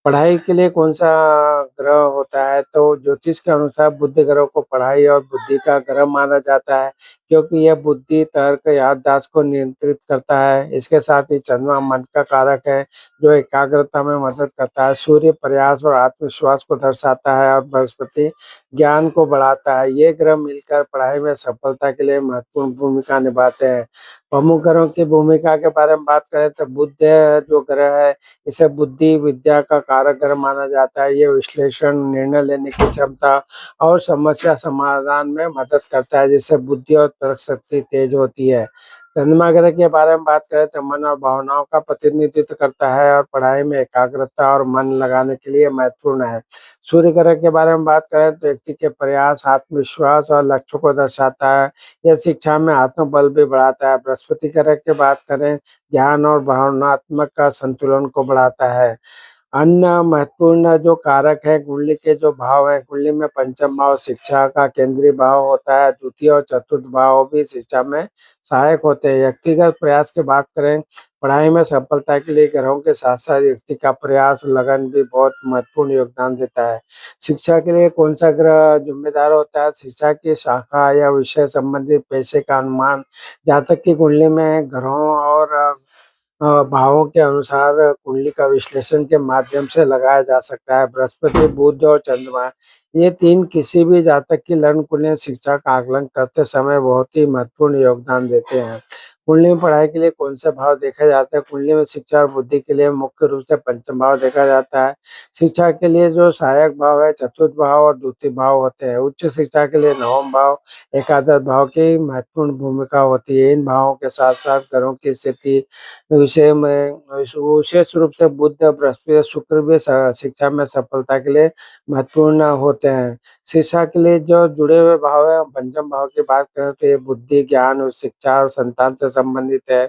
पढ़ाई के लिए कौन-सा ग्रह होता है? तो ज्योतिष के अनुसार बुध ग्रह को पढ़ाई और बुद्धि का ग्रह माना जाता है, क्योंकि यह बुद्धि, तर्क, याददाश्त को नियंत्रित करता है। इसके साथ ही चंद्रमा मन का कारक है, जो एकाग्रता में मदद करता है। सूर्य प्रयास और आत्मविश्वास को दर्शाता है और बृहस्पति ज्ञान को बढ़ाता है। ये ग्रह मिलकर पढ़ाई में सफलता के लिए महत्वपूर्ण भूमिका निभाते हैं। प्रमुख ग्रहों की भूमिका के बारे में बात करें तो बुध जो ग्रह है, इसे बुद्धि, विद्या का कारक ग्रह माना जाता है। ये विश्लेषण, निर्णय लेने की क्षमता और समस्या समाधान में मदद करता है, जिससे बुद्धि और तर्क शक्ति तेज होती है। चंद्रमा ग्रह के बारे में बात करें तो मन और भावनाओं का प्रतिनिधित्व करता है और पढ़ाई में एकाग्रता और मन लगाने के लिए महत्वपूर्ण है। सूर्य ग्रह के बारे में बात करें तो व्यक्ति के प्रयास, आत्मविश्वास और लक्ष्यों को दर्शाता है। यह शिक्षा में आत्मबल भी बढ़ाता है। बृहस्पति ग्रह की बात करें, ज्ञान और भावनात्मक का संतुलन को बढ़ाता है। अन्य महत्वपूर्ण जो कारक है, कुंडली के जो भाव है, कुंडली में पंचम भाव शिक्षा का केंद्रीय भाव होता है। द्वितीय और चतुर्थ भाव भी शिक्षा में सहायक होते हैं। व्यक्तिगत प्रयास की बात करें, पढ़ाई में सफलता के लिए ग्रहों के साथ साथ व्यक्ति का प्रयास, लगन भी बहुत महत्वपूर्ण योगदान देता है। शिक्षा के लिए कौन सा ग्रह जिम्मेदार होता है? शिक्षा की शाखा या विषय संबंधित पेशे का अनुमान, जहाँ तक कि कुंडली में ग्रहों और भावों के अनुसार कुंडली का विश्लेषण के माध्यम से लगाया जा सकता है। बृहस्पति, बुध और चंद्रमा, ये तीन किसी भी जातक की लग्न कुंडली शिक्षा का आकलन करते समय बहुत ही महत्वपूर्ण योगदान देते हैं। कुंडली में पढ़ाई के लिए कौन से भाव देखा जाता है? कुंडली में शिक्षा और बुद्धि के लिए मुख्य रूप से पंचम भाव देखा जाता है। शिक्षा के लिए जो सहायक भाव है, चतुर्थ भाव और द्वितीय भाव होते हैं। उच्च शिक्षा के लिए नवम भाव, एकादश भाव की महत्वपूर्ण भूमिका होती है। इन भावों के साथ साथ ग्रहों की स्थिति विषय में विशेष रूप से बुध, बृहस्पति, शुक्र भी शिक्षा में सफलता के लिए महत्वपूर्ण होते हैं। शिक्षा के लिए जो जुड़े हुए भाव है, पंचम भाव की बात करें तो ये बुद्धि, ज्ञान और शिक्षा और संतान से संबंधित है।